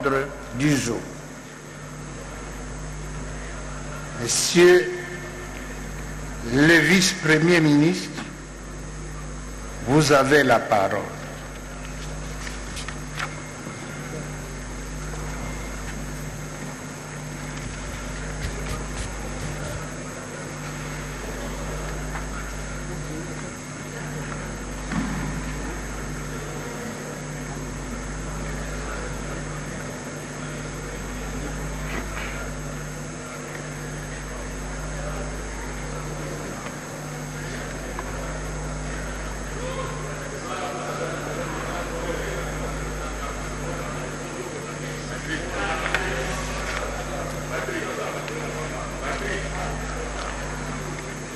L'ordre du jour. Monsieur le vice-premier ministre, vous avez la parole.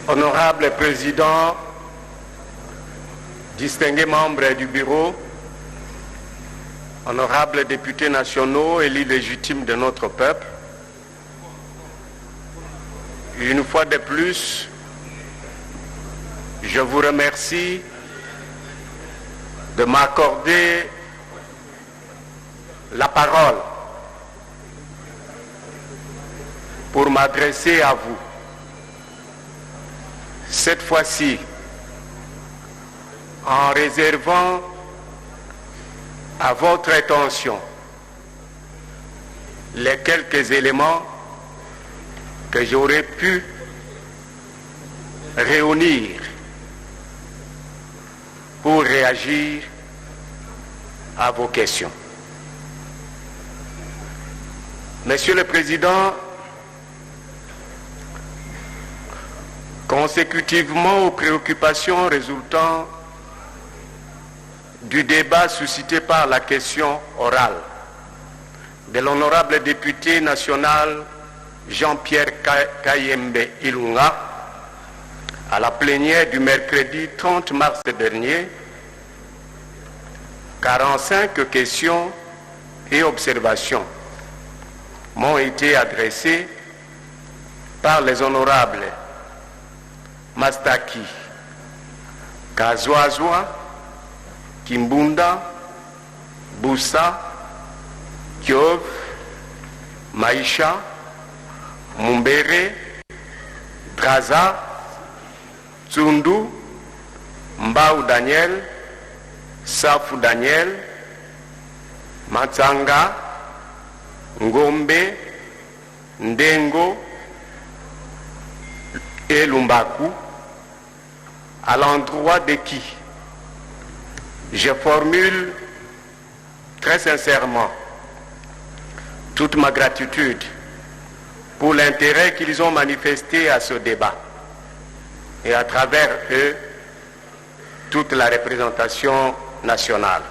Honorable Président, distingués membres du Bureau, honorables députés nationaux élus légitimes de notre peuple, une fois de plus, je vous remercie de m'accorder la parole pour m'adresser à vous. Cette fois-ci, en réservant à votre attention les quelques éléments que j'aurais pu réunir pour réagir à vos questions. Monsieur le Président, consécutivement aux préoccupations résultant du débat suscité par la question orale de l'honorable député national Jean-Pierre Kayembe Ilunga à la plénière du mercredi 30 mars dernier, 45 questions et observations m'ont été adressées par les honorables Mastaki, Kazwazwa, Kimbunda, Boussa, Kiov, Maïcha, Mumbere, Draza, Tsundu, Mbao Daniel, Safu Daniel, Matsanga, Ngombe, Ndengo et Lumbaku, à l'endroit de qui je formule très sincèrement toute ma gratitude pour l'intérêt qu'ils ont manifesté à ce débat et à travers eux toute la représentation nationale.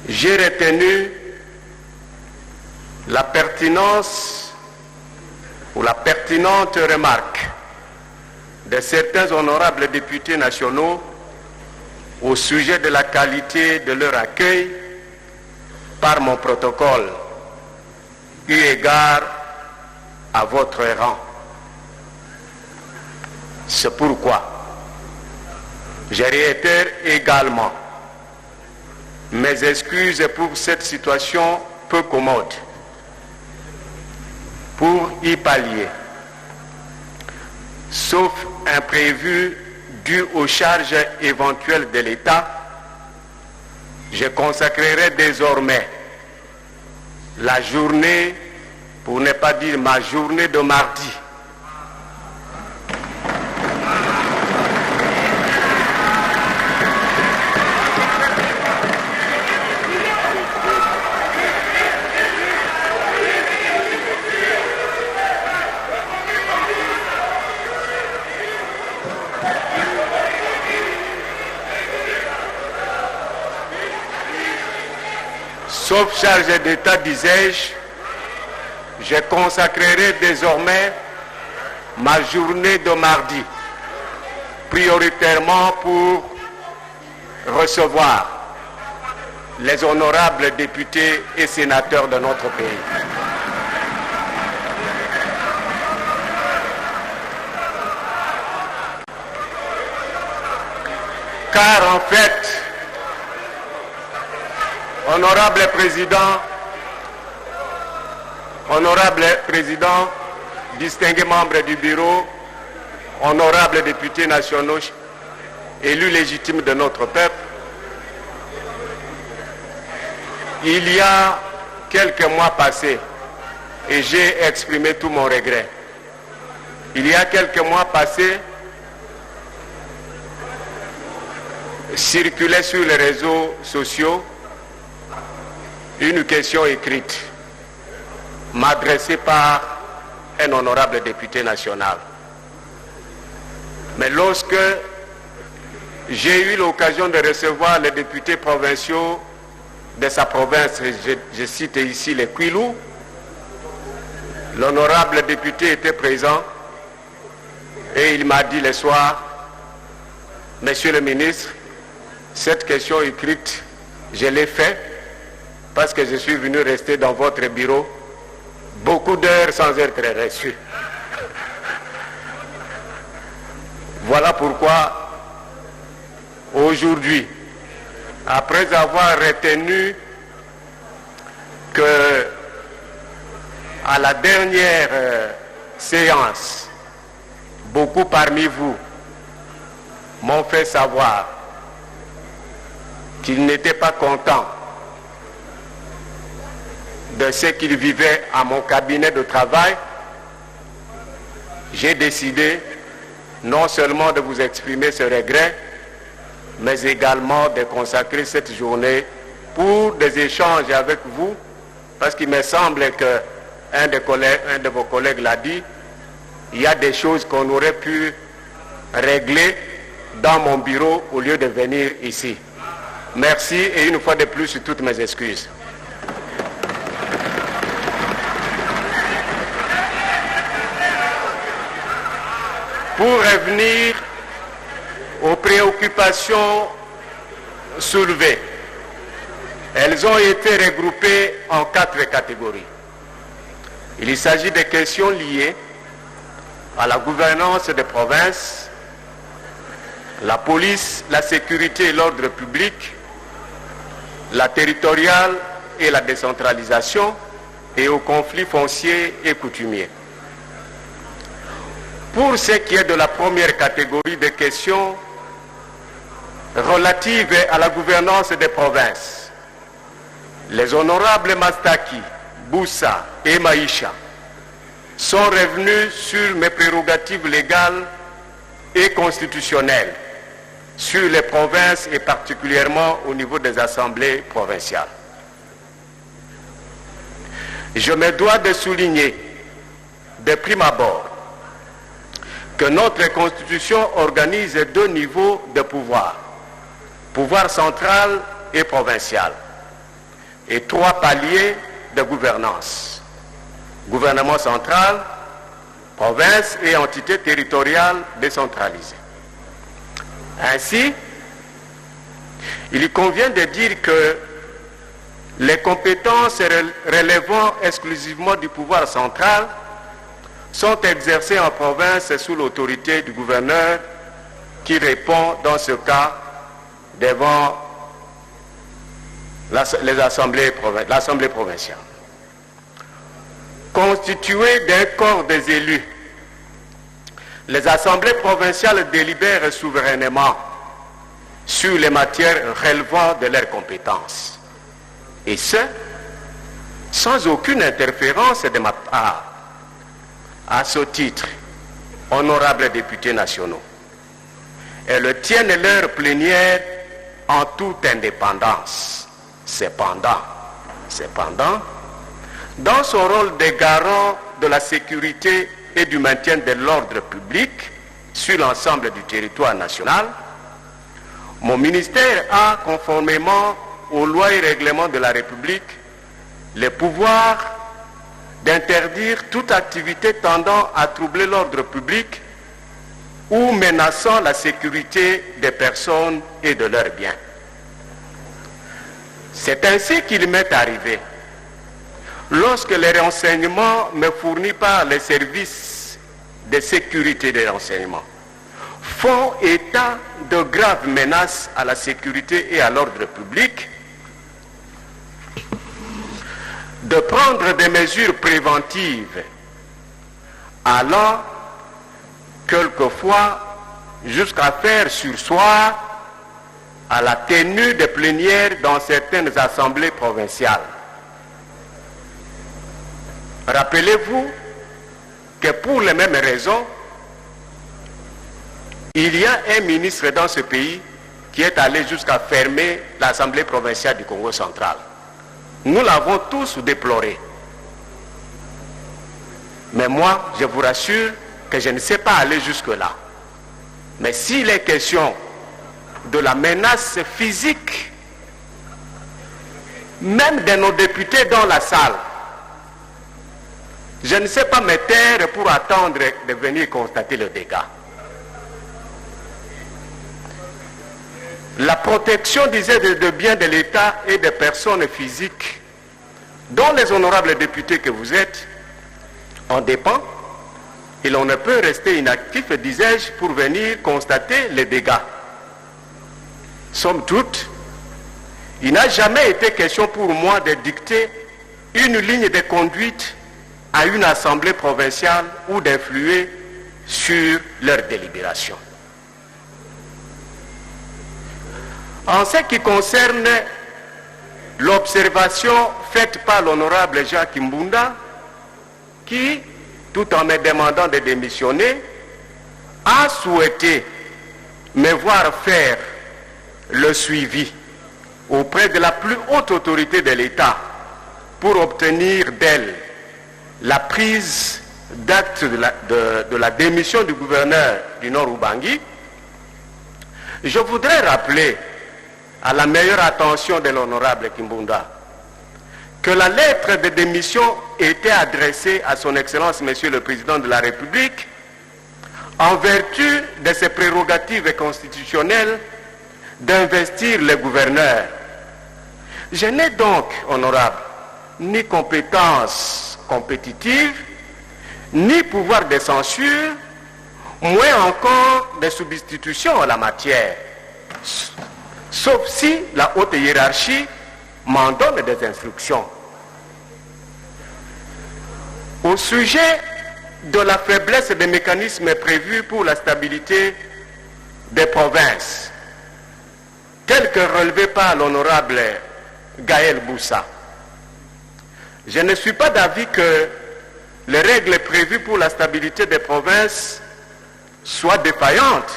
J'ai retenu la pertinence ou la pertinente remarque de certains honorables députés nationaux au sujet de la qualité de leur accueil par mon protocole, eu égard à votre rang. C'est pourquoi je réitère également mes excuses pour cette situation peu commode. Pour y pallier, sauf imprévu dû aux charges éventuelles de l'État, je consacrerai désormais la journée, pour ne pas dire ma journée de mardi, sauf charge d'État, disais-je, je consacrerai désormais ma journée de mardi, prioritairement pour recevoir les honorables députés et sénateurs de notre pays. Car en fait, Honorable Président, distingués membres du bureau, honorables députés nationaux, élus légitimes de notre peuple, il y a quelques mois passés, et j'ai exprimé tout mon regret, il y a quelques mois passés, circulait sur les réseaux sociaux une question écrite m'adressée par un honorable député national. Mais lorsque j'ai eu l'occasion de recevoir les députés provinciaux de sa province, je cite ici les Kwilu, l'honorable député était présent et il m'a dit le soir, Monsieur le ministre, cette question écrite, je l'ai faite parce que je suis venu rester dans votre bureau beaucoup d'heures sans être reçu. Voilà pourquoi aujourd'hui, après avoir retenu que à la dernière séance, beaucoup parmi vous m'ont fait savoir qu'ils n'étaient pas contents de ce qu'ils vivaient à mon cabinet de travail, j'ai décidé non seulement de vous exprimer ce regret, mais également de consacrer cette journée pour des échanges avec vous, parce qu'il me semble que un de vos collègues l'a dit, il y a des choses qu'on aurait pu régler dans mon bureau au lieu de venir ici. Merci et une fois de plus, toutes mes excuses. Pour revenir aux préoccupations soulevées, elles ont été regroupées en 4 catégories. Il s'agit des questions liées à la gouvernance des provinces, la police, la sécurité et l'ordre public, la territoriale et la décentralisation, et aux conflits fonciers et coutumiers. Pour ce qui est de la première catégorie de questions relatives à la gouvernance des provinces, les honorables Mastaki, Boussa et Maïcha sont revenus sur mes prérogatives légales et constitutionnelles sur les provinces et particulièrement au niveau des assemblées provinciales. Je me dois de souligner de prime abord que notre Constitution organise 2 niveaux de pouvoir, pouvoir central et provincial, et 3 paliers de gouvernance, gouvernement central, province et entité territoriale décentralisée. Ainsi, il convient de dire que les compétences relevant exclusivement du pouvoir central sont exercées en province sous l'autorité du gouverneur qui répond dans ce cas devant l'Assemblée provinciale. Constituées d'un corps des élus, les assemblées provinciales délibèrent souverainement sur les matières relevant de leurs compétences. Et ce, sans aucune interférence de ma part. À ce titre, honorables députés nationaux, elles tiennent leur plénière en toute indépendance. Cependant, dans son rôle de garant de la sécurité et du maintien de l'ordre public sur l'ensemble du territoire national, mon ministère a, conformément aux lois et règlements de la République, le pouvoir d'interdire toute activité tendant à troubler l'ordre public ou menaçant la sécurité des personnes et de leurs biens. C'est ainsi qu'il m'est arrivé, lorsque les renseignements me fournis par les services de sécurité des renseignements font état de graves menaces à la sécurité et à l'ordre public, de prendre des mesures préventives allant quelquefois jusqu'à faire surseoir à la tenue des plénières dans certaines assemblées provinciales. Rappelez-vous que pour les mêmes raisons, il y a un ministre dans ce pays qui est allé jusqu'à fermer l'Assemblée provinciale du Congo central. Nous l'avons tous déploré. Mais moi, je vous rassure que je ne sais pas aller jusque-là. Mais s'il est question de la menace physique, même de nos députés dans la salle, je ne sais pas me taire pour attendre de venir constater le dégât. La protection, disait, de biens de l'État et des personnes physiques, dont les honorables députés que vous êtes, en dépend, et l'on ne peut rester inactif, disais-je, pour venir constater les dégâts. Somme toute, il n'a jamais été question pour moi de dicter une ligne de conduite à une assemblée provinciale ou d'influer sur leurs délibérations. En ce qui concerne l'observation faite par l'honorable Jacques Mbunda, qui, tout en me demandant de démissionner, a souhaité me voir faire le suivi auprès de la plus haute autorité de l'État pour obtenir d'elle la prise d'acte de la démission du gouverneur du Nord Ubangi. Je voudrais rappeler à la meilleure attention de l'honorable Kimbunda que la lettre de démission était adressée à son Excellence Monsieur le Président de la République en vertu de ses prérogatives constitutionnelles d'investir le gouverneur. Je n'ai donc, honorable, ni compétence compétitive, ni pouvoir de censure, moins encore de substitution en la matière, sauf si la haute hiérarchie m'en donne des instructions. Au sujet de la faiblesse des mécanismes prévus pour la stabilité des provinces, tel que relevé par l'honorable Gaël Boussa, je ne suis pas d'avis que les règles prévues pour la stabilité des provinces soient défaillantes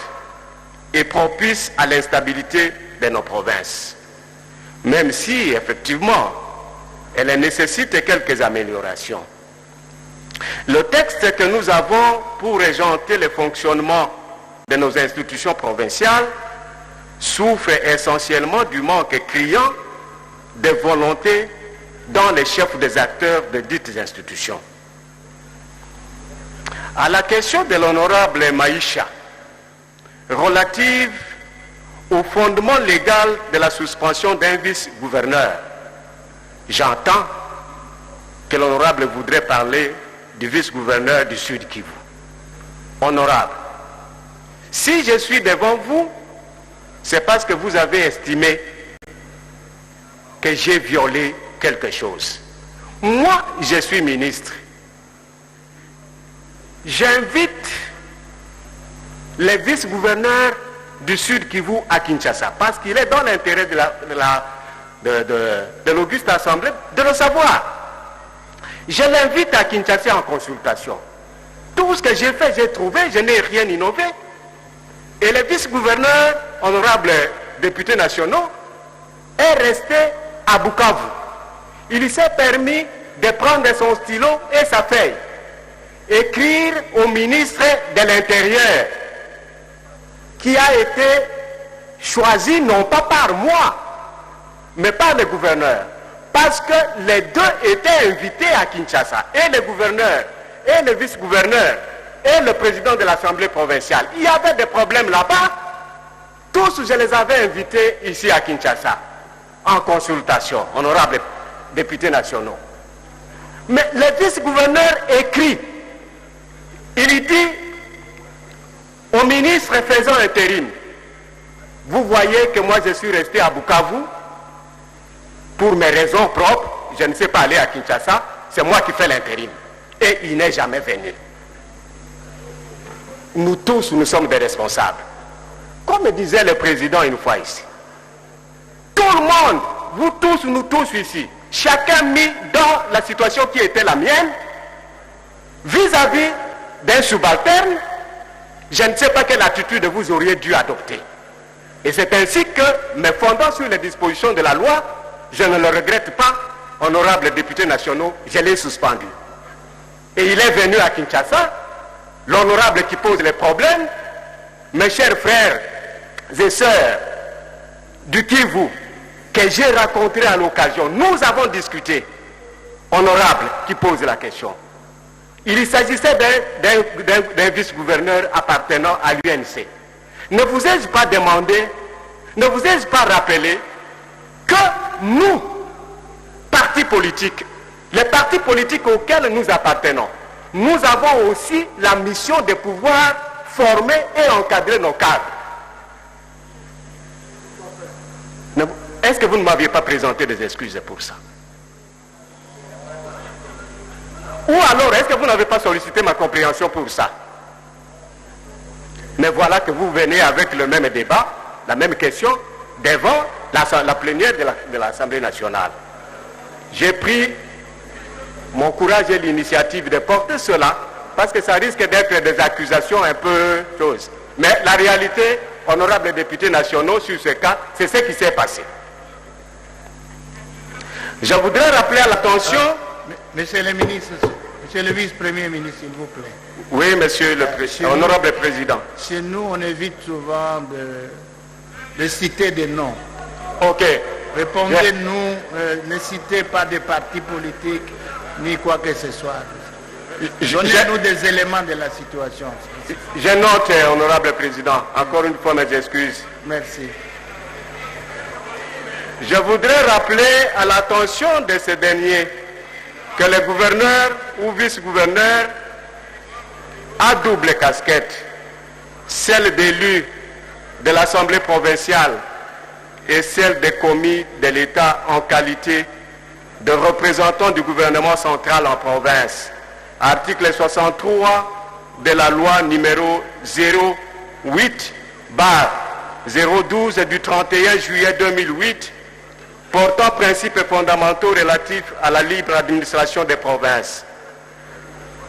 et propices à l'instabilité de nos provinces, même si effectivement elles nécessitent quelques améliorations. Le texte que nous avons pour régenter le fonctionnement de nos institutions provinciales souffre essentiellement du manque criant de volonté dans les chefs des acteurs de dites institutions. À la question de l'honorable Maïcha relative au fondement légal de la suspension d'un vice-gouverneur, j'entends que l'honorable voudrait parler du vice-gouverneur du Sud Kivu. Honorable, si je suis devant vous, c'est parce que vous avez estimé que j'ai violé quelque chose. Moi, je suis ministre. J'invite les vice-gouverneurs du Sud Kivu à Kinshasa, parce qu'il est dans l'intérêt de l'Auguste Assemblée de le savoir. Je l'invite à Kinshasa en consultation. Tout ce que j'ai fait, j'ai trouvé, je n'ai rien innové. Et le vice-gouverneur, honorable député nationaux, est resté à Bukavu. Il s'est permis de prendre son stylo et sa feuille, écrire au ministre de l'Intérieur, qui a été choisi non pas par moi, mais par le gouverneur, parce que les deux étaient invités à Kinshasa, et le gouverneur, et le vice-gouverneur, et le président de l'Assemblée provinciale. Il y avait des problèmes là-bas. Tous, je les avais invités ici à Kinshasa, en consultation, honorables députés nationaux. Mais le vice-gouverneur écrit, il dit au ministre faisant intérim, vous voyez que moi je suis resté à Bukavu pour mes raisons propres, je ne sais pas aller à Kinshasa, c'est moi qui fais l'intérim. Et il n'est jamais venu. Nous tous, nous sommes des responsables. Comme disait le président une fois ici, tout le monde, vous tous, nous tous ici, chacun mis dans la situation qui était la mienne, vis-à-vis d'un subalterne, je ne sais pas quelle attitude vous auriez dû adopter. Et c'est ainsi que, me fondant sur les dispositions de la loi, je ne le regrette pas, honorables députés nationaux, je l'ai suspendu. Et il est venu à Kinshasa, l'honorable qui pose les problèmes, mes chers frères et sœurs du Kivu, que j'ai rencontré à l'occasion, nous avons discuté, honorable qui pose la question. Il s'agissait d'un vice-gouverneur appartenant à l'UNC. Ne vous ai-je pas demandé, ne vous ai-je pas rappelé que nous, partis politiques, les partis politiques auxquels nous appartenons, nous avons aussi la mission de pouvoir former et encadrer nos cadres. Est-ce que vous ne m'aviez pas présenté des excuses pour ça? Ou alors, est-ce que vous n'avez pas sollicité ma compréhension pour ça? Mais voilà que vous venez avec le même débat, la même question, devant la plénière de l'Assemblée nationale. J'ai pris mon courage et l'initiative de porter cela, parce que ça risque d'être des accusations un peu choses. Mais la réalité, honorables députés nationaux, sur ce cas, c'est ce qui s'est passé. Je voudrais rappeler à l'attention... Monsieur le ministre, monsieur le vice-premier ministre, s'il vous plaît. Oui, monsieur le président, honorable président. Chez nous, on évite souvent de citer des noms. Ok. Répondez-nous, ne citez pas de partis politiques, ni quoi que ce soit. Donnez-nous des éléments de la situation. Je note, honorable président, encore une fois mes excuses. Merci. Je voudrais rappeler à l'attention de ces derniers que le gouverneur ou vice-gouverneur a double casquette, celle d'élu de l'Assemblée provinciale et celle des commis de l'État en qualité de représentant du gouvernement central en province. Article 63 de la loi numéro 08/012 du 31 juillet 2008 portant principes fondamentaux relatifs à la libre administration des provinces.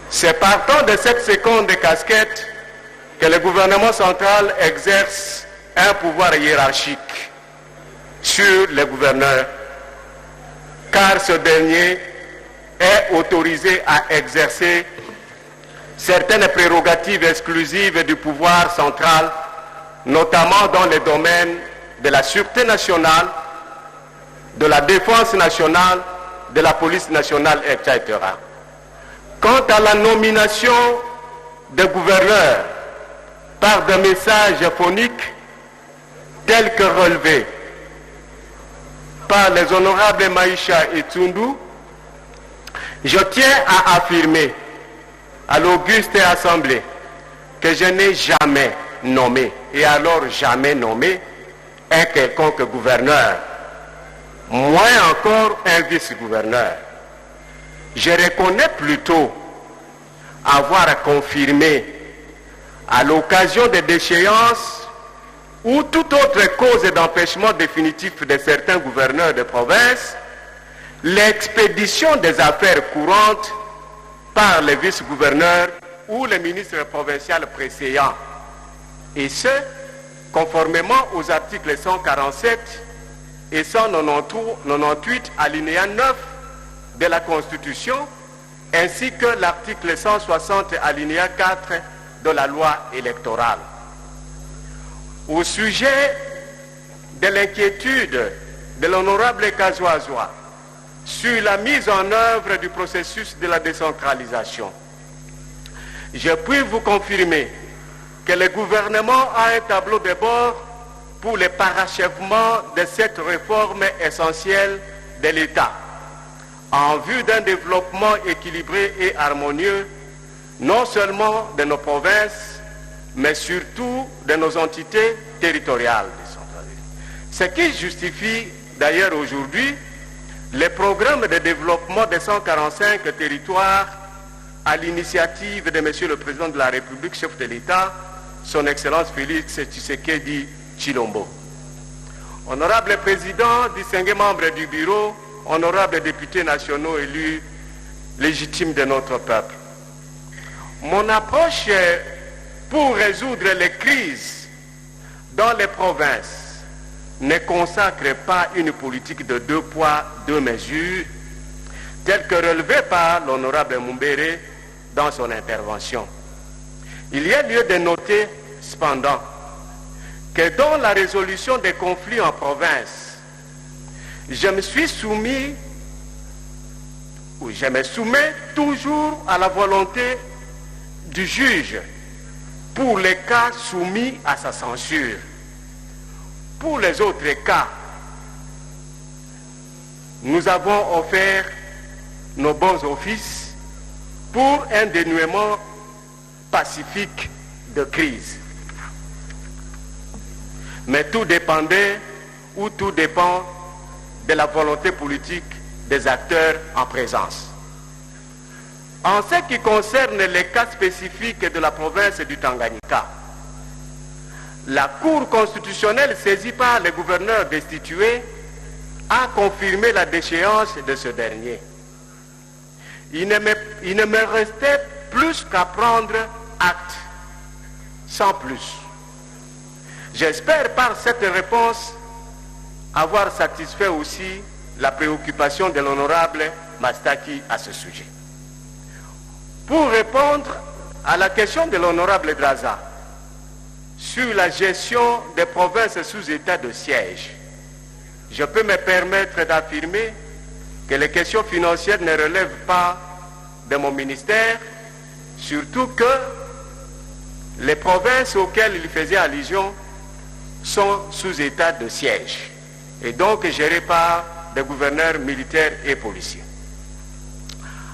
C'est partant de cette seconde casquette que le gouvernement central exerce un pouvoir hiérarchique sur les gouverneurs, car ce dernier est autorisé à exercer certaines prérogatives exclusives du pouvoir central, notamment dans les domaines de la sûreté nationale, de la défense nationale, de la police nationale, etc. Quant à la nomination des gouverneurs par des messages phoniques tels que relevés par les honorables Maïcha et Tsundu, je tiens à affirmer à l'auguste Assemblée que je n'ai jamais nommé, et alors jamais nommé, un quelconque gouverneur, moins encore un vice-gouverneur. Je reconnais plutôt avoir confirmé à l'occasion des déchéances ou toute autre cause d'empêchement définitif de certains gouverneurs de province l'expédition des affaires courantes par les vice-gouverneurs ou les ministres provinciaux précédents, et ce, conformément aux articles 147 et 198 alinéa 9 de la Constitution, ainsi que l'article 160 alinéa 4 de la loi électorale. Au sujet de l'inquiétude de l'honorable Kazoazoa sur la mise en œuvre du processus de la décentralisation, je puis vous confirmer que le gouvernement a un tableau de bord pour le parachèvement de cette réforme essentielle de l'État, en vue d'un développement équilibré et harmonieux, non seulement de nos provinces, mais surtout de nos entités territoriales décentralisées. Ce qui justifie d'ailleurs aujourd'hui les programmes de développement des 145 territoires à l'initiative de Monsieur le Président de la République, chef de l'État, son Excellence Félix Tshisekedi Tshilombo. Honorable Président, distingués membres du bureau, honorables députés nationaux élus légitimes de notre peuple. Mon approche pour résoudre les crises dans les provinces ne consacre pas une politique de 2 poids, 2 mesures, telle que relevée par l'honorable Mumbere dans son intervention. Il y a lieu de noter, cependant, que dans la résolution des conflits en province, je me soumets toujours à la volonté du juge pour les cas soumis à sa censure. Pour les autres cas, nous avons offert nos bons offices pour un dénouement pacifique de crise. Mais tout dépendait ou tout dépend de la volonté politique des acteurs en présence. En ce qui concerne les cas spécifiques de la province du Tanganyika, la Cour constitutionnelle saisie par le gouverneur destitué a confirmé la déchéance de ce dernier. Il ne me restait plus qu'à prendre acte, sans plus. J'espère par cette réponse avoir satisfait aussi la préoccupation de l'honorable Mastaki à ce sujet. Pour répondre à la question de l'honorable Draza sur la gestion des provinces sous état de siège, je peux me permettre d'affirmer que les questions financières ne relèvent pas de mon ministère, surtout que les provinces auxquelles il faisait allusion sont sous état de siège et donc gérées par des gouverneurs militaires et policiers.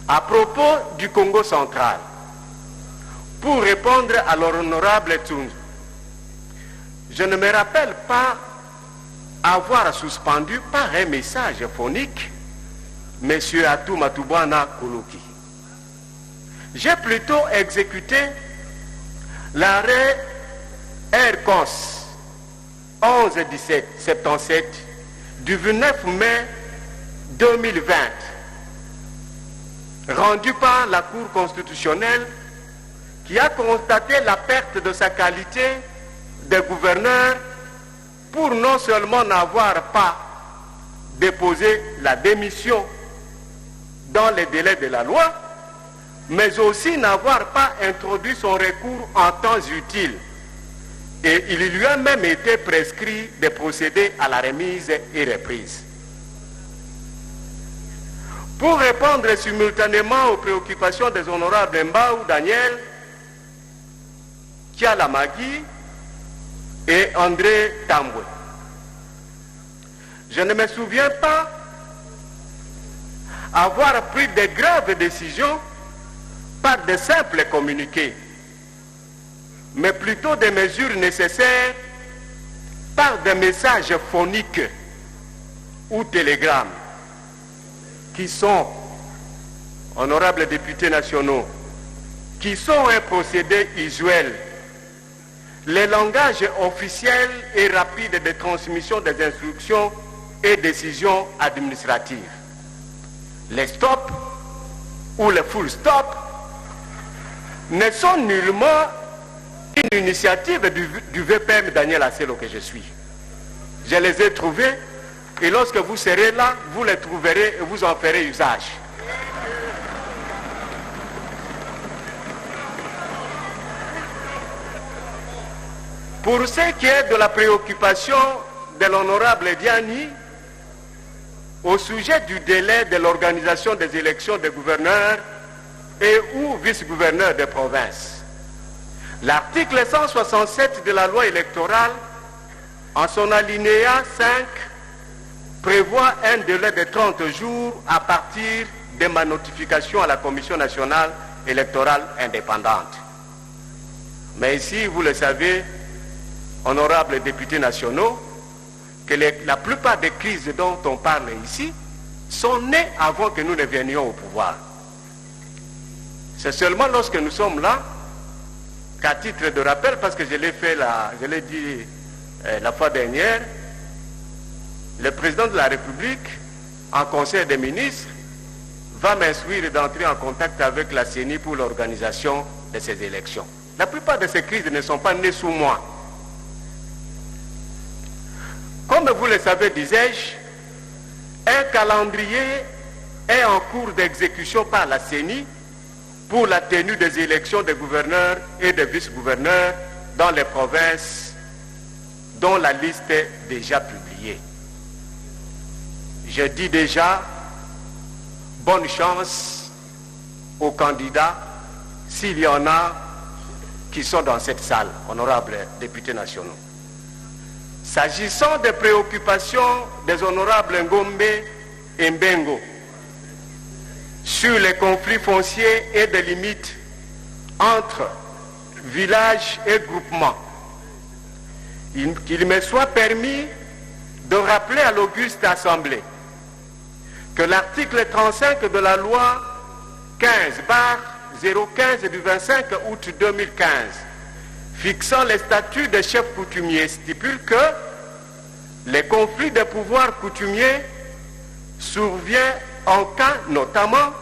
À propos du Congo central, pour répondre à l'honorable Tsunzu, je ne me rappelle pas avoir suspendu par un message phonique M. Atou Matubwana Koulouki. J'ai plutôt exécuté l'arrêt Air-Cons 11-17-77 du 29 mai 2020, rendu par la Cour constitutionnelle qui a constaté la perte de sa qualité de gouverneur pour non seulement n'avoir pas déposé la démission dans les délais de la loi, mais aussi n'avoir pas introduit son recours en temps utile. Et il lui a même été prescrit de procéder à la remise et reprise. Pour répondre simultanément aux préoccupations des honorables Mbaou Daniel, Kiala Magui et André Tambwe, je ne me souviens pas avoir pris de graves décisions par de simples communiqués, mais plutôt des mesures nécessaires par des messages phoniques ou télégrammes qui sont, honorables députés nationaux, qui sont un procédé usuel, le langage officiel et rapide de transmission des instructions et décisions administratives. Les stops ou les full stop ne sont nullement une initiative du VPM Daniel Asselo que je suis. Je les ai trouvés et lorsque vous serez là, vous les trouverez et vous en ferez usage. Pour ce qui est de la préoccupation de l'honorable Diani au sujet du délai de l'organisation des élections des gouverneurs et ou vice-gouverneurs des provinces, l'article 167 de la loi électorale, en son alinéa 5, prévoit un délai de 30 jours à partir de ma notification à la Commission nationale électorale indépendante. Mais ici, vous le savez, honorables députés nationaux, que la plupart des crises dont on parle ici sont nés avant que nous ne venions au pouvoir. C'est seulement lorsque nous sommes là, qu'à titre de rappel, parce que je l'ai dit la fois dernière, le président de la République, en Conseil des ministres, va m'instruire d'entrer en contact avec la CENI pour l'organisation de ces élections. La plupart de ces crises ne sont pas nées sous moi. Comme vous le savez, disais-je, un calendrier est en cours d'exécution par la CENI pour la tenue des élections de gouverneurs et de vice-gouverneurs dans les provinces dont la liste est déjà publiée. Je dis déjà bonne chance aux candidats s'il y en a qui sont dans cette salle, honorables députés nationaux. S'agissant des préoccupations des honorables Ngombe et Mbengo sur les conflits fonciers et des limites entre villages et groupements, qu'il me soit permis de rappeler à l'auguste Assemblée que l'article 35 de la loi 15/015 du 25 août 2015 fixant les statuts des chefs coutumiers stipule que les conflits de pouvoir coutumiers surviennent en cas notamment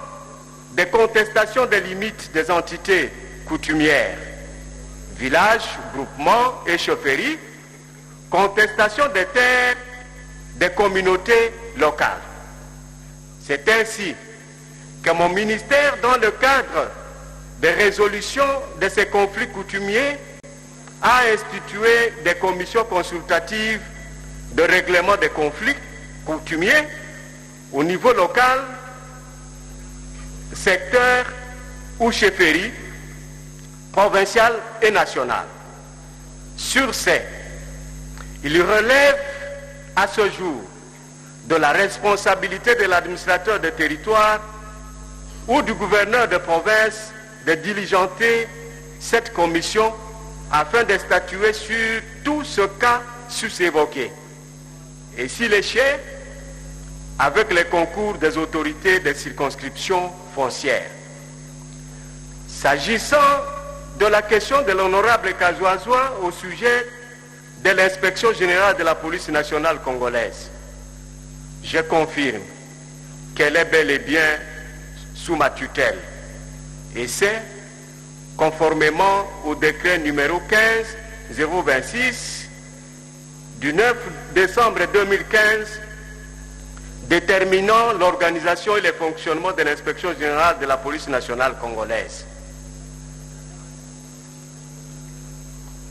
de contestation des limites des entités coutumières, villages, groupements et chefferies, contestation des terres des communautés locales. C'est ainsi que mon ministère, dans le cadre des résolutions de ces conflits coutumiers, a institué des commissions consultatives de règlement des conflits coutumiers au niveau local, secteur ou chefferie, provinciale et nationale. Sur ces, il relève à ce jour de la responsabilité de l'administrateur de territoire ou du gouverneur de province de diligenter cette commission afin de statuer sur tout ce cas sus-évoqué. Et s'il est cher, avec le concours des autorités des circonscriptions foncières. S'agissant de la question de l'honorable Kazoazoa au sujet de l'inspection générale de la police nationale congolaise, je confirme qu'elle est bel et bien sous ma tutelle. Et c'est conformément au décret numéro 15-026 du 9 décembre 2015 déterminant l'organisation et le fonctionnement de l'inspection générale de la police nationale congolaise.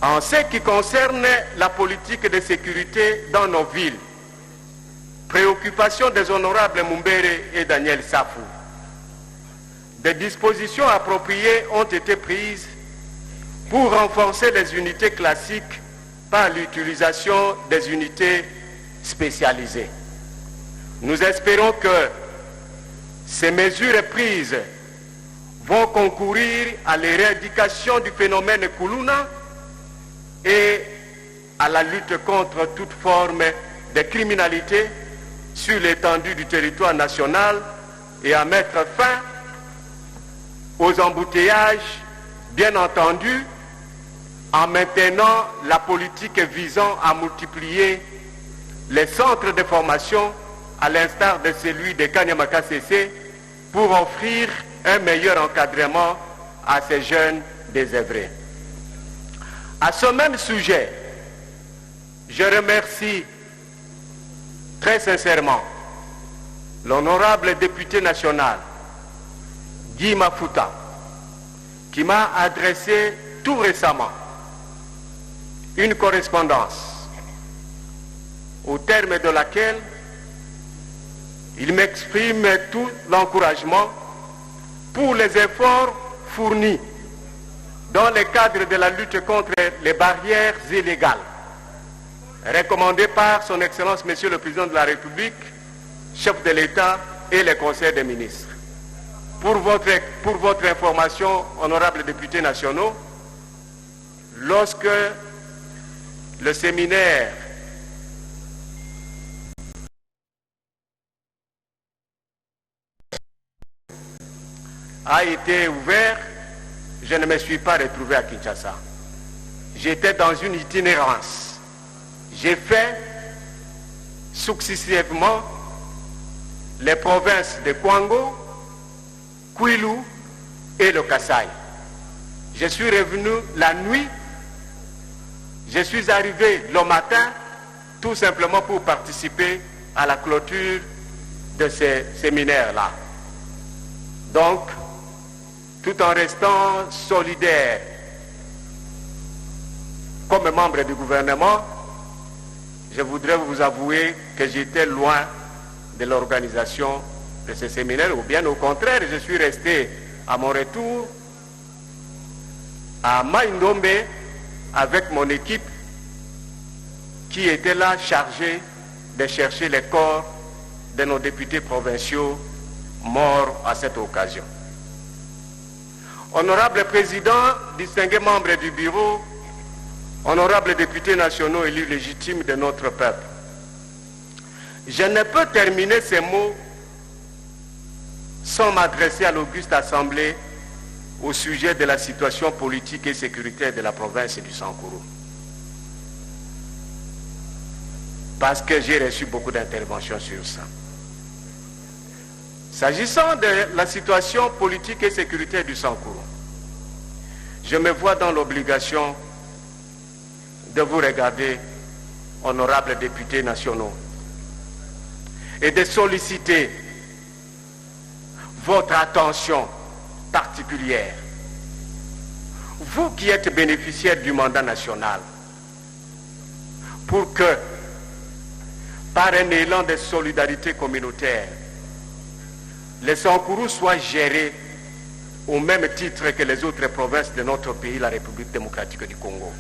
En ce qui concerne la politique de sécurité dans nos villes, préoccupation des honorables Mumbere et Daniel Safou, des dispositions appropriées ont été prises pour renforcer les unités classiques par l'utilisation des unités spécialisées. Nous espérons que ces mesures prises vont concourir à l'éradication du phénomène Kuluna et à la lutte contre toute forme de criminalité sur l'étendue du territoire national et à mettre fin aux embouteillages, bien entendu, en maintenant la politique visant à multiplier les centres de formation à l'instar de celui de Kanyamaka CC pour offrir un meilleur encadrement à ces jeunes désœuvrés. À ce même sujet, je remercie très sincèrement l'honorable député national Guy Mafuta qui m'a adressé tout récemment une correspondance au terme de laquelle il m'exprime tout l'encouragement pour les efforts fournis dans le cadre de la lutte contre les barrières illégales, recommandées par son Excellence Monsieur le Président de la République, chef de l'État et le Conseil des ministres. Pour votre information, honorables députés nationaux, lorsque le séminaire a été ouvert, je ne me suis pas retrouvé à Kinshasa. J'étais dans une itinérance. J'ai fait successivement les provinces de Kwango, Kwilu et le Kasaï. Je suis revenu la nuit, je suis arrivé le matin, tout simplement pour participer à la clôture de ces séminaires-là. Donc, tout en restant solidaire comme membre du gouvernement, je voudrais vous avouer que j'étais loin de l'organisation de ces séminaires, ou bien au contraire, je suis resté à mon retour à Maïndombe avec mon équipe qui était là chargée de chercher les corps de nos députés provinciaux morts à cette occasion. Honorable Président, distingués membres du bureau, honorables députés nationaux élus légitimes de notre peuple, je ne peux terminer ces mots sans m'adresser à l'auguste assemblée au sujet de la situation politique et sécuritaire de la province du Sankourou. Parce que j'ai reçu beaucoup d'interventions sur ça. S'agissant de la situation politique et sécuritaire du Sankourou, je me vois dans l'obligation de vous regarder, honorables députés nationaux, et de solliciter votre attention particulière. Vous qui êtes bénéficiaires du mandat national, pour que, par un élan de solidarité communautaire, le Sankourou soit géré au même titre que les autres provinces de notre pays, la République démocratique du Congo.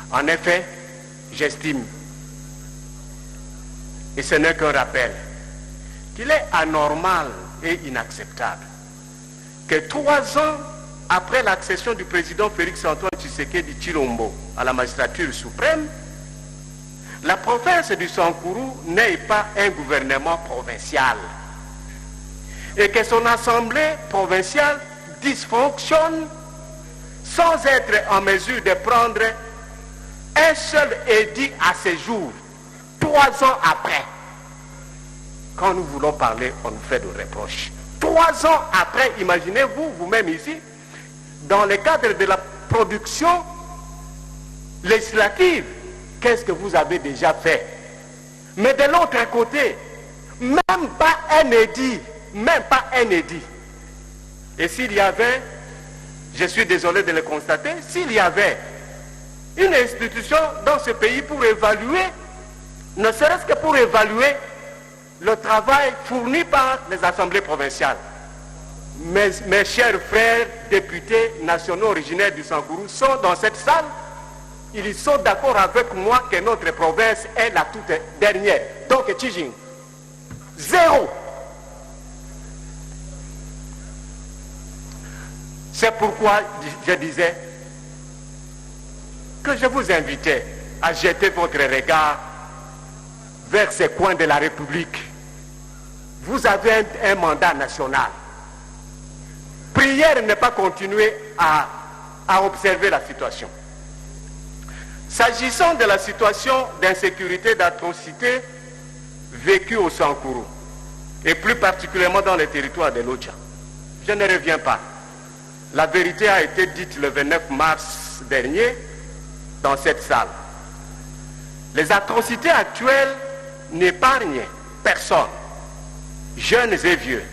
En effet, j'estime, et ce n'est qu'un rappel, qu'il est anormal et inacceptable que 3 ans après l'accession du président Félix-Antoine Tshisekedi Tshilombo à la magistrature suprême, la province du Sankourou n'ait pas un gouvernement provincial et que son assemblée provinciale dysfonctionne sans être en mesure de prendre un seul édit à ce jour, 3 ans après. Quand nous voulons parler, on nous fait des reproches. 3 ans après, imaginez-vous, vous-même ici, dans le cadre de la production législative, qu'est-ce que vous avez déjà fait? Mais de l'autre côté, même pas un édit, même pas un édit. Et s'il y avait, je suis désolé de le constater, s'il y avait une institution dans ce pays pour évaluer, ne serait-ce que pour évaluer le travail fourni par les assemblées provinciales. Mes chers frères députés nationaux originaires du Sankourou sont dans cette salle. Ils sont d'accord avec moi que notre province est la toute dernière. Donc, Tchijing, 0. C'est pourquoi je disais que je vous invitais à jeter votre regard vers ces coins de la République. Vous avez un mandat national. Prière ne pas continuer à observer la situation. S'agissant de la situation d'insécurité, d'atrocité vécue au Sankourou, et plus particulièrement dans les territoires de l'Odja, je ne reviens pas. La vérité a été dite le 29 mars dernier dans cette salle. Les atrocités actuelles n'épargnent personne. Jeunes et vieux,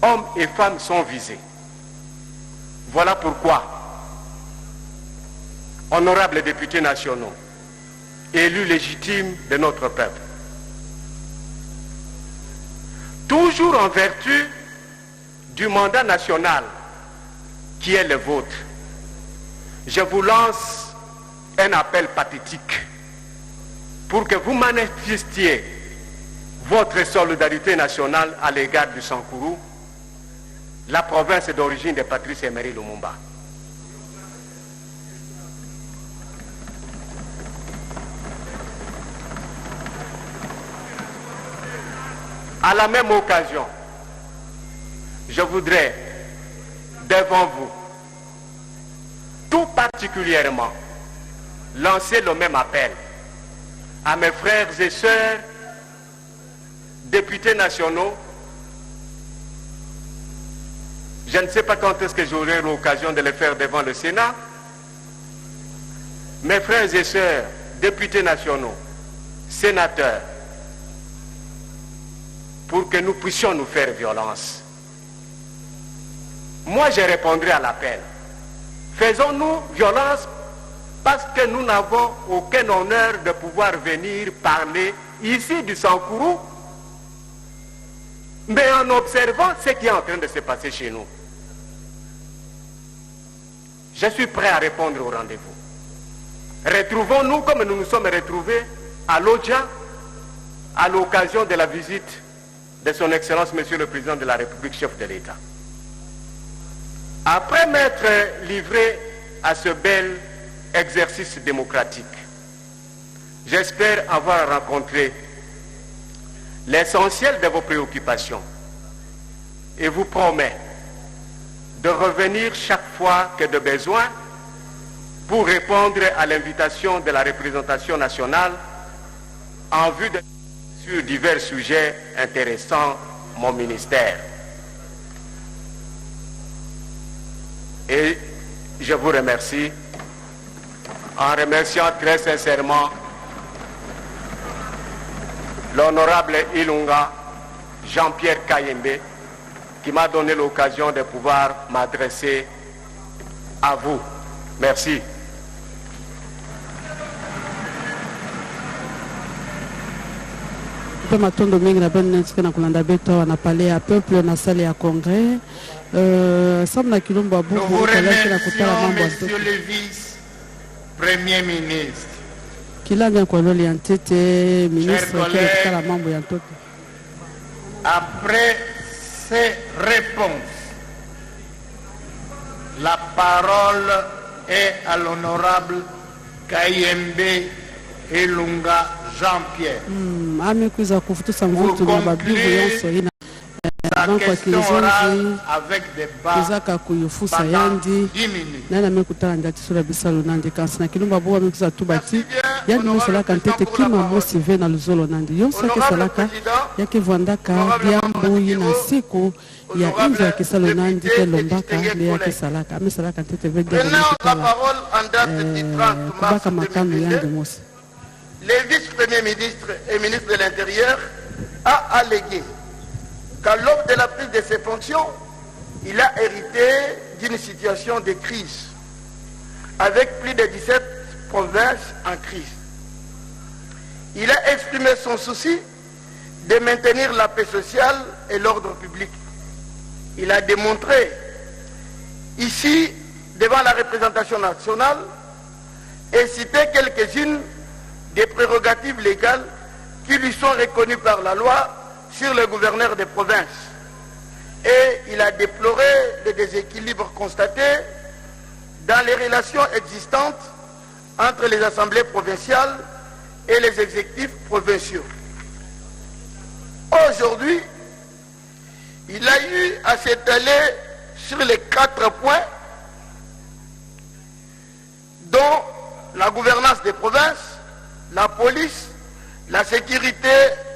hommes et femmes sont visés. Voilà pourquoi, honorables députés nationaux, élus légitimes de notre peuple, toujours en vertu du mandat national qui est le vôtre, je vous lance un appel pathétique pour que vous manifestiez votre solidarité nationale à l'égard du Sankourou, la province d'origine de Patrice Emery Lumumba. À la même occasion, je voudrais, devant vous, tout particulièrement, lancer le même appel à mes frères et sœurs, députés nationaux. Je ne sais pas quand est-ce que j'aurai l'occasion de le faire devant le Sénat. Mes frères et sœurs, députés nationaux, sénateurs, pour que nous puissions nous faire violence. Moi, je répondrai à l'appel. Faisons-nous violence parce que nous n'avons aucun honneur de pouvoir venir parler ici du Sankourou, mais en observant ce qui est en train de se passer chez nous. Je suis prêt à répondre au rendez-vous. Retrouvons-nous comme nous nous sommes retrouvés à Lodja à l'occasion de la visite de son Excellence Monsieur le Président de la République, chef de l'État. Après m'être livré à ce bel exercice démocratique, j'espère avoir rencontré l'essentiel de vos préoccupations et vous promets de revenir chaque fois que de besoin pour répondre à l'invitation de la représentation nationale en vue de sur divers sujets intéressant mon ministère. Et je vous remercie en remerciant très sincèrement l'honorable Ilunga Jean-Pierre Kayembe qui m'a donné l'occasion de pouvoir m'adresser à vous. Merci. Matondo mengi na bana ntsika na kulanda beta wana pale ya peuple na salle ya congrès samna kilombo abubu kalaki na kutala mambo ya Monsieur le vice-premier ministre. Kilanga kwa loli ya ntete ministre kwa kutala mambo ya ntoto. Après ces réponses, la parole est à l'honorable Kayembe Ilunga Jean-Pierre. Amekuza kufutusa mvuto na babibu yonso ina Sa question orale avec des kuzaka kuyufusa yandi nana mekutala ndati sura bisalo nandi kansina kilumba bo amekuza tubati yandi musalaka ntete kima mosi ve na luzolo nandi yonso kesalaka yake vandaka biambo yina siku ya inza kisalo nandi ke lombaka le yake salaka amesalaka ntete ve de kubaka makano yandi mosi. Le vice-premier ministre et ministre de l'Intérieur a allégué qu'à l'aube de la prise de ses fonctions, il a hérité d'une situation de crise, avec plus de 17 provinces en crise. Il a exprimé son souci de maintenir la paix sociale et l'ordre public. Il a démontré ici, devant la représentation nationale, et cité quelques-unes des prérogatives légales qui lui sont reconnues par la loi sur le gouverneur des provinces. Et il a déploré les déséquilibres constatés dans les relations existantes entre les assemblées provinciales et les exécutifs provinciaux. Aujourd'hui, il a eu à s'étaler sur les 4 points dont la gouvernance des provinces, la police, la sécurité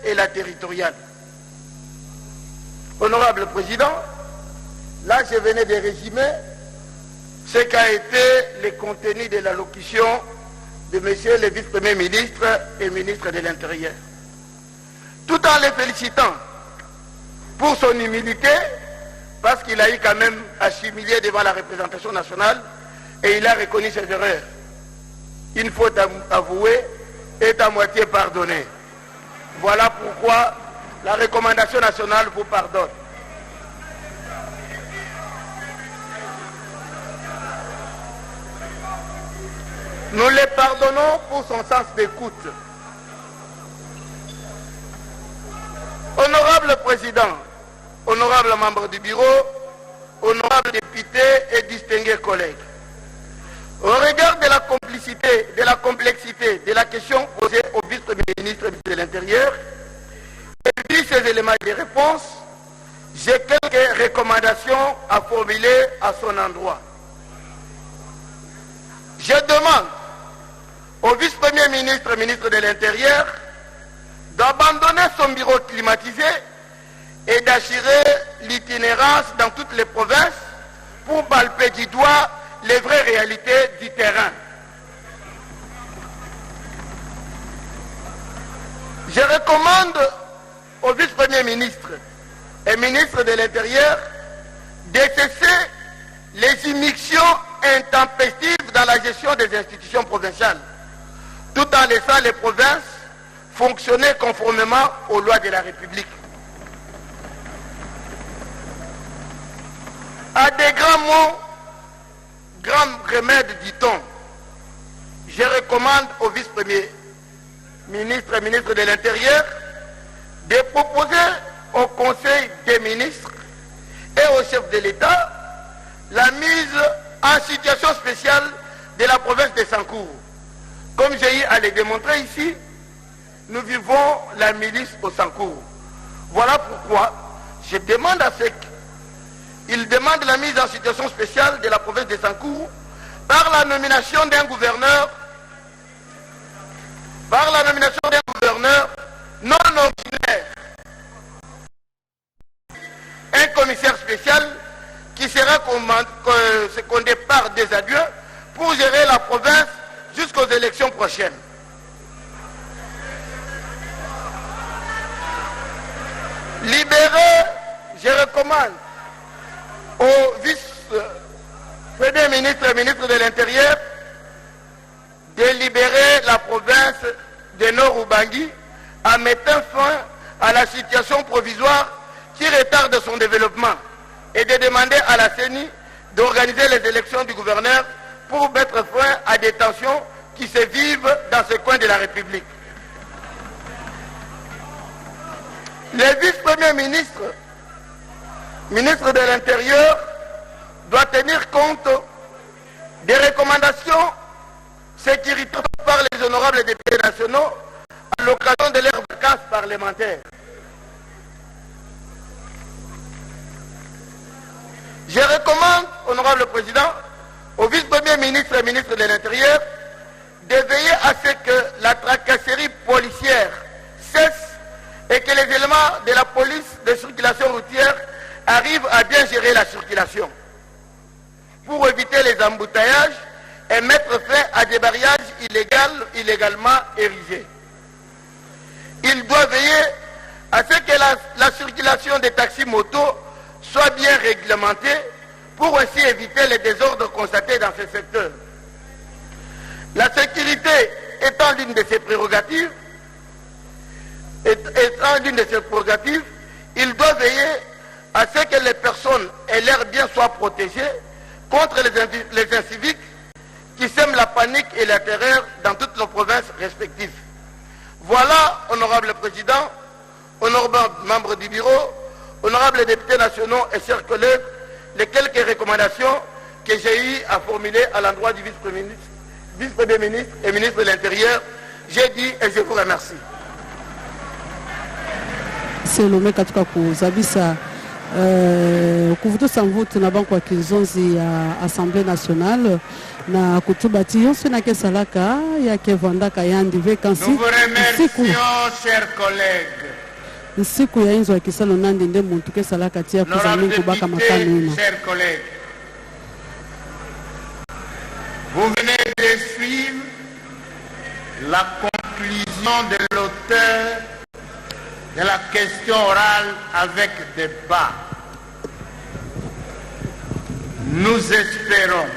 et la territoriale. Honorable Président, là je venais de résumer ce qu'a été le contenu de l'allocution de Monsieur le vice-premier ministre et ministre de l'Intérieur. Tout en les félicitant pour son humilité, parce qu'il a eu quand même à s'humilier devant la représentation nationale et il a reconnu ses erreurs. Une faute avouée est à moitié pardonnée. Voilà pourquoi la recommandation nationale vous pardonne. Nous les pardonnons pour son sens d'écoute. Honorable Président, honorable membre du bureau, honorables députés et distingués collègues, au regard de la complicité, de la complexité de la question posée au vice-premier ministre de l'Intérieur, et vu ces éléments de réponse, j'ai quelques recommandations à formuler à son endroit. Je demande au vice-premier ministre, ministre de l'Intérieur, d'abandonner son bureau climatisé et d'assurer l'itinérance dans toutes les provinces pour palper du doigt les vraies réalités du terrain. Je recommande au vice-premier ministre et ministre de l'Intérieur de cesser les immixtions intempestives dans la gestion des institutions provinciales, tout en laissant les provinces fonctionner conformément aux lois de la République. À des grands mots, grands remèdes, dit-on, je recommande au vice-premier ministre et ministre de l'Intérieur de proposer au Conseil des ministres et au chef de l'État la mise en situation spéciale de la province de Sankourou. Comme j'ai eu à le démontrer ici, nous vivons la milice au Sankourou. Voilà pourquoi je demande à ce qu'il demande la mise en situation spéciale de la province de Sankourou par la nomination d'un gouverneur, non ordinaire, un commissaire spécial qui sera secondé par des adjoints pour gérer la province jusqu'aux élections prochaines. Libérer, je recommande au vice-premier ministre et ministre de l'Intérieur de libérer la province de Nord-Ubangi en mettant fin à la situation provisoire qui retarde son développement et de demander à la CENI d'organiser les élections du gouverneur pour mettre fin à des tensions qui se vivent dans ce coin de la République. Le vice-premier ministre, ministre de l'Intérieur, doit tenir compte des recommandations sécuritaires par les honorables députés nationaux à l'occasion de leurs vacances parlementaires. Je recommande, honorable président, au vice-premier ministre et ministre de l'Intérieur de veiller à ce que la tracasserie policière cesse et que les éléments de la police de circulation routière arrivent à bien gérer la circulation pour éviter les embouteillages et mettre fin à des barrages illégalement érigés. Il doit veiller à ce que la circulation des taxis motos soit bien réglementée pour ainsi éviter les désordres constatés dans ce secteur. La sécurité étant l'une de ses prérogatives, il doit veiller à ce que les personnes et leurs biens soient protégés contre les inciviques qui sèment la panique et la terreur dans toutes nos provinces respectives. Voilà, honorable président, honorable membres du bureau, honorables députés nationaux et chers collègues, les quelques recommandations que j'ai eu à formuler à l'endroit du vice-premier ministre et ministre de l'Intérieur. J'ai dit et je vous remercie. Selome katika kuzabisa kuvuta mvuto na banko wa kizonzi ya Assemblée nationale na kutubati yonse na kesalaka ya Kevanda Kayandi vacancy. Nous vous remercions, chers collègues. Nsiku ya inzo ya kisalo nandi nde muntu kesalaka tia kuzamini kubaka makanuna. Chers collègues, vous venez de suivre la conclusion de l'auteur de la question orale avec débat. Nous espérons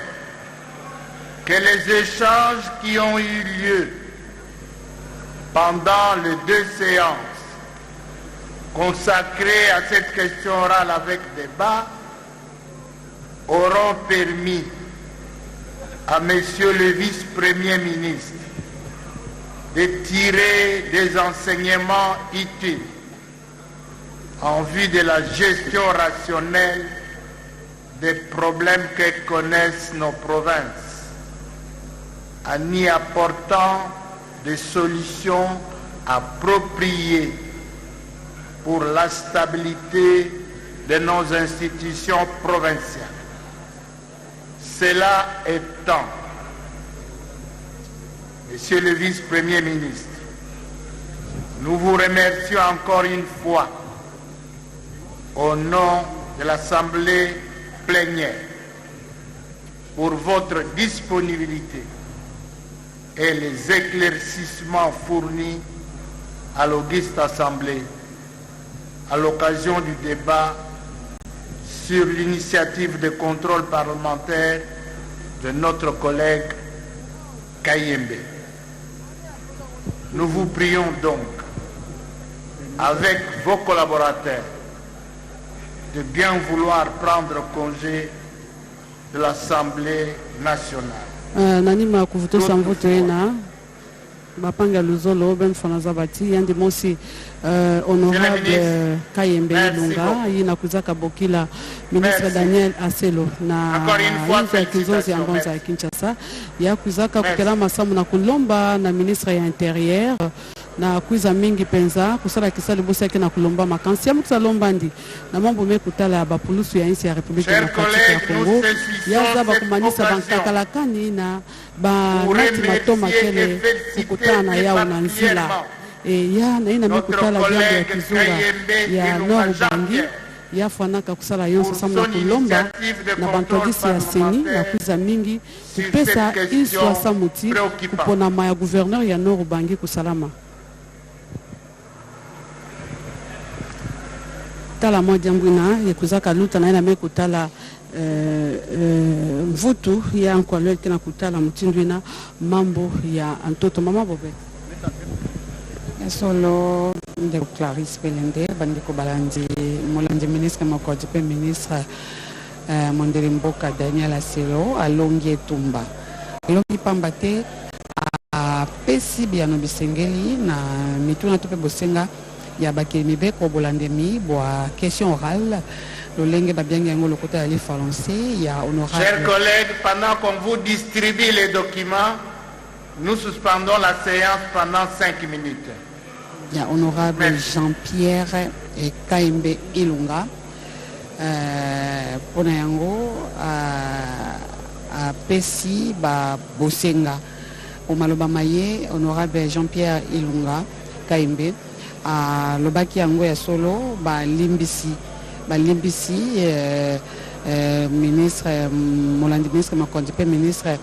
que les échanges qui ont eu lieu pendant les 2 séances consacrées à cette question orale avec débat auront permis à Monsieur le vice-premier ministre de tirer des enseignements utiles en vue de la gestion rationnelle des problèmes que connaissent nos provinces, en y apportant des solutions appropriées pour la stabilité de nos institutions provinciales. Cela étant, Monsieur le vice-premier ministre, nous vous remercions encore une fois au nom de l'Assemblée plénière pour votre disponibilité et les éclaircissements fournis à l'auguste Assemblée à l'occasion du débat sur l'initiative de contrôle parlementaire de notre collègue Kayembe. Nous vous prions donc, avec vos collaborateurs, de bien vouloir prendre congé de l'Assemblée nationale. Nanima kuvuto samvoto ena bapanga luzolo ben fanazabati yandi mosi honorable Kayembe Ilunga yina kuzaka bokila ministre Daniel Aselo na hizo kizozi ambonza Kinshasa ya kuzaka kukela masamu na kulomba na ministre ya intérieur na kuiza mingi penza kusala kisali bosi yake na kulomba makansi ya mkusalomba ndi na mambo mekutala bapulusu ya insi ya Republika Demokratiki ya Kongo ya zaba kumanisa bankakalakani na banati matoma kele kukutana yao na nzila ya na ina mekutala jambo ya kizura ya Nord Bangi ya fanaka kusala yonso samna kulomba na bantodisi ya seni na kuiza mingi kupesa iswa samuti kupona maya gouverneur ya Nord Bangi kusalama. Tala moja mbwina yekuzaka luta na ina mekutala mvutu ya nkwalwe kina kutala mtindwina mambo ya antoto mama bobe solo de Clarisse Belende bandiko balandi molandi ministre makodi pe ministre Mondeli Mboka Daniel Aselo alongi etumba alongi pambate a pesi biano bisengeli na mituna tope bosenga ya bakemi beko bolandemi boa question orale lolenge babiangi yango lokota ya livre français ya honorable. Chers collègues, pendant qu'on vous distribue les documents, nous suspendons la séance pendant 5 minutes. Ya honorable Jean-Pierre Kayembe Ilunga pona yango a pesi ba bosenga o maloba maye honorable Jean-Pierre Ilunga Kayembe a lobaki yango ya solo ba limbisi ministre molandi ministre makondi pe ministre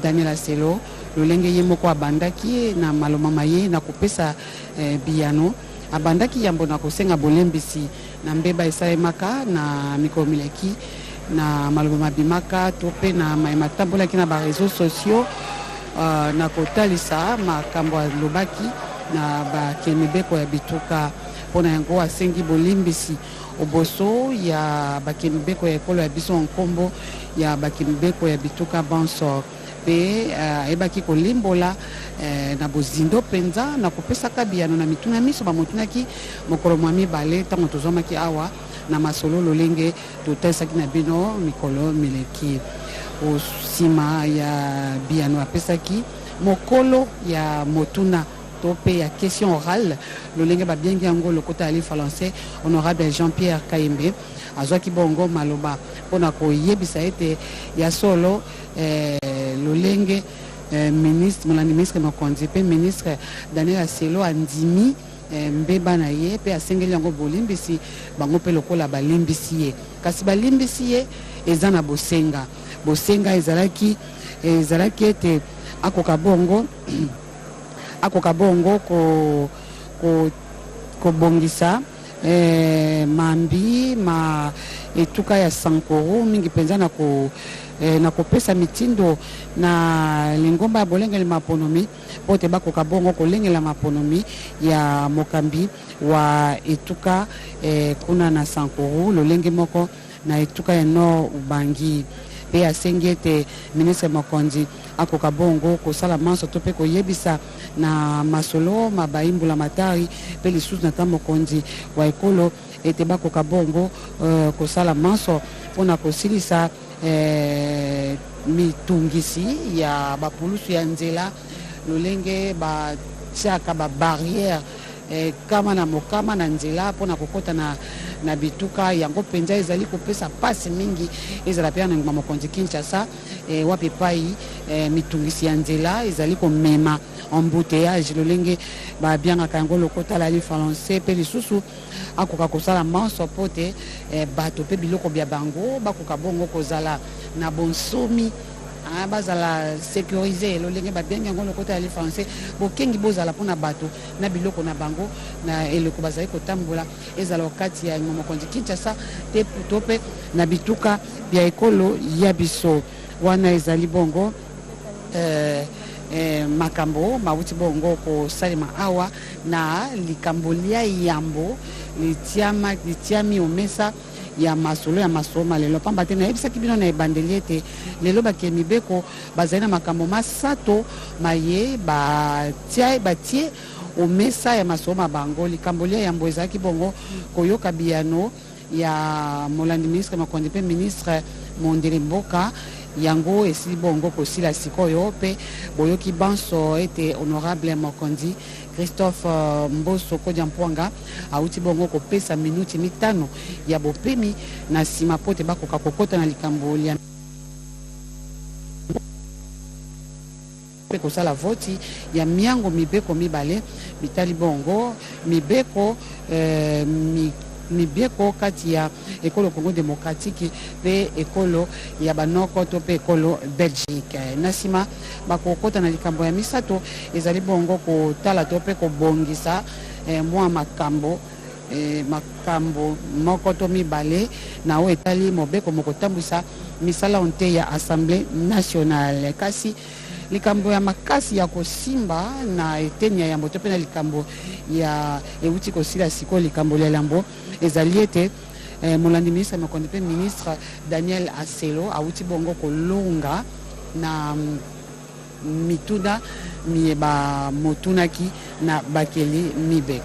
Daniel Aselo lolenge yemoko abandaki na maloma maye na kopesa biano abandaki yambo na kosenga bolembisi na mbeba esalemaka na mikomileki na maloma bimaka to pe na maematambolaki na ba réseaux sociaux na kotalisa makambo lobaki na ba kenebeko ya bituka pona yango asengi bolimbisi oboso ya bakemibeko ya ekolo ya biso nkombo ya bakemibeko ya bituka banso pe ebaki kolimbola na bozindo penza na kopesaka biano na mituna miso bamotunaki mokolo mwa mibale ntango tozwamaki awa na masolo lolenge totalisaki na bino mikolo mileki osima ya biano apesaki mokolo ya motuna tope ya question orale lolenge babiengi yango lokota ali français honorable Jean-Pierre Kayembe azwaki bongo maloba pona koyebisa ete ya solo lolenge ministre molandi ministre makonzi pe ministre Daniel Aselo andimi mbeba na ye pe asengeli yango bolimbisi bango pe lokola balimbisi ye kasi balimbisi ye eza na bosenga ezalaki ete akoka bongo kobongisa mambi ma etuka ya sankoro mingi penza na kopesa mitindo na lingomba ya bolengeli maponomi pote bakoka bongo kolengela maponomi ya mokambi wa etuka kuna na sankoro lolenge moko na etuka ya Nord Ubangi pe asengi ete ministre Mokonzi akoka bongo kosala manso to pe koyebisa na masolo mabaimbula matari pe lisusu na ta Mokonzi wa ekolo ete bakoka bongo kosala manso pona kosilisa mitungisi ya bapulusu ya nzela lolenge batiaka barrière kama na mokama na nzela pona kokota na na bituka yango penza ezali kopesa pasi mingi ezala pe na ngoma mokonzi Kinshasa wapi pai mitungisi ya nzela ezali komema embouteillage lolenge ba bianga yango lokota la français pe lisusu akoka kosala manso pote bato pe biloko bya bango bakoka bongo kozala na bonsomi bazala sécurisé lolenge ba bianga yango lokota la français bokengi bozala pona bato na biloko na bango na eloko bazali kotambola ezala wakati ya mokonzi Kinshasa te putope na bituka bya ekolo ya biso wana ezali bongo makambo mauti bongo ko salima awa na likambo lia yambo litiami omesa ya masolo ya masoma lelo pamba te na yebisa kibino na ebandeli ete lelo bakemi beko bazali na makambo masato maye batie omesa ya masoma bango likambo lia yambo ezalaki bongo koyoka biyano ya molandi ministre makonzi pe ministre Mondele Mboka yango esi bongo kosila sikoyo pe boyoki banso ete honorable mokonzi Christophe Mboso Kodiampwanga auti bongo kopesa minuti mitano ya bopemi na sima pote bakoka kokota na likambo lia pe kosala voti ya miango mibeko mibale bitali bongo mibeko mibeko kati ya ekolo Congo démocratique pe ekolo ya banoko to pe ekolo Belgique nasima bakokota na likambo ya misato ezali bongo kotala to pe kobongisa mwa makambo moko to mibale na o etali mobeko mokotambwisa misala onte ya Assemblée nationale kasi likambo ya makasi ya kosimba na etenia ya mboto pe na likambo ya euti kosila siko likambo ya lambo ezali ete molandi ministre makonzi pe ministre Daniel Aselo auti bongo kolonga na mituna mieba motunaki na bakeli mibe.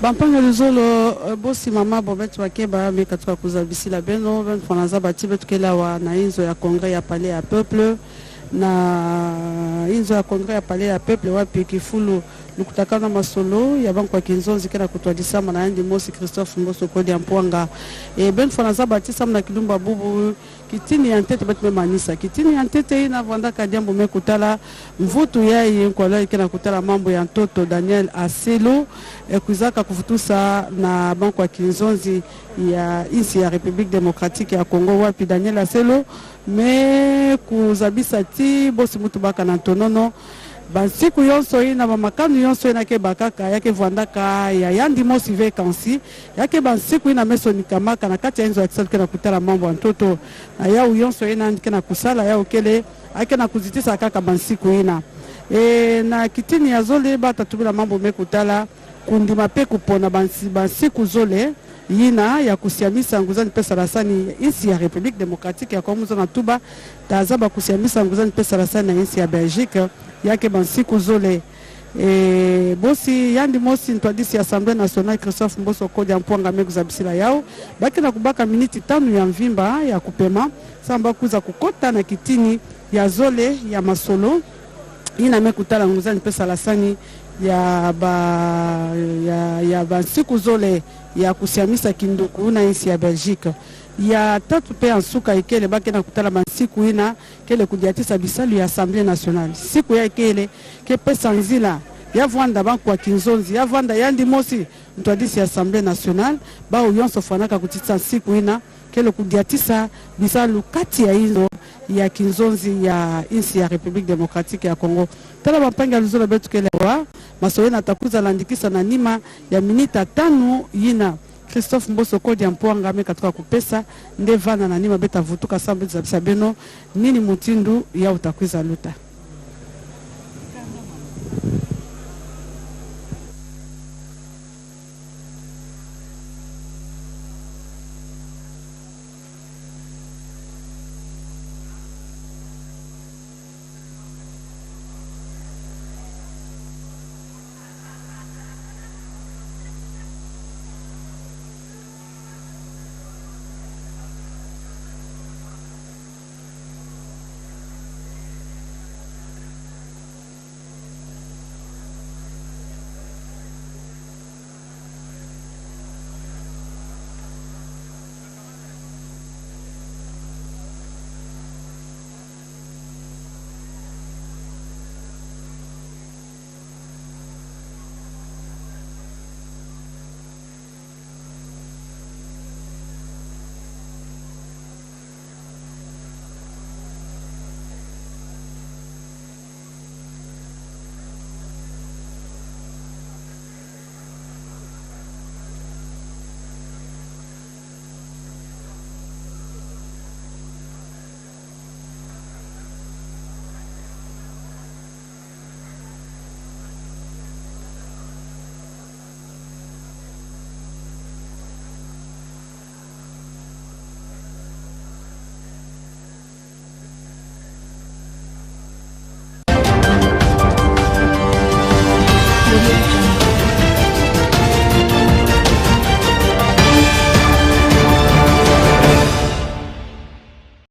Bampanga luzolo bosi mama bobetu wakeba mekatuka kuzabisila beno ben fanaza batibe tukela wa na inzo ya congrès ya palais ya peuple na inzo ya congrès ya palais ya peuple wapi kifulu lukutakana masolo ya banko ya kinzonzi kena kutwadisa na yandi mosi Christophe Mboso Kodiampwanga ben fanaza batisa mna kilumba bubu kitini ya ntete batu manisa kitini ya ntete ina vanda kadiambo mekutala mvutu yai kwa kena kutala mambo ya ntoto Daniel Aselo kuzaka kufutusa na banko ya kinzonzi ya insi ya République démocratique ya Congo wapi Daniel Aselo me kuzabisa ti bosi mutu baka na tonono bansiku yonso ina mamakanu yonso ina ke bakaka yake vandaka ya yandi mosi vacancy yake bansiku ina meso nikamaka na kati ya enzo excel kena kutala mambo ya ntoto na yao yonso ina kena kusala yao kele ake na kuzitisa kaka bansiku ina na kitini ya zole bata tubila mambo mekutala kundima pe kupona bansiku zole yina ya kusiamisa nguzani pesa rasani insi ya République démocratique ya Congo na tuba tazaba kusiamisa nguzani pesa rasani na insi ya Belgique yake bansiku zole bosi yandi mosi ntwadisi ya Assemblée nationale Christophe Mboso Kodiampwanga mekuzabisila yao baki na kubaka miniti 5 ya mvimba ya kupema samba kuza kukota na kitini ya zole ya masolo ina mekutala nguzani pesa rasani ya bansiku zole ya kusiamisa kinduku na insi ya Belgique ya tatu pe ansuka ikele baki na kutala bansiku ina kele kudiatisa bisalu ya Assemblée nationale siku ya ikele ke pesa nzila ya vanda banko wa kinzonzi ya vanda yandi mosi ntwadisi ya Assemblée nationale ba uyonso fanaka kutitsa siku ina kele kudiatisa bisalu kati ya hizo ya kinzonzi ya insi ya République démocratique ya Congo tala bapanga luzolo betu kele wa masowe na takuza landikisa na nima ya minita 5 yina Christophe Mboso Kodiampwanga mekatuka kupesa ndevana na nima beta vutuka sambe za beno nini mutindu ya utakwiza luta.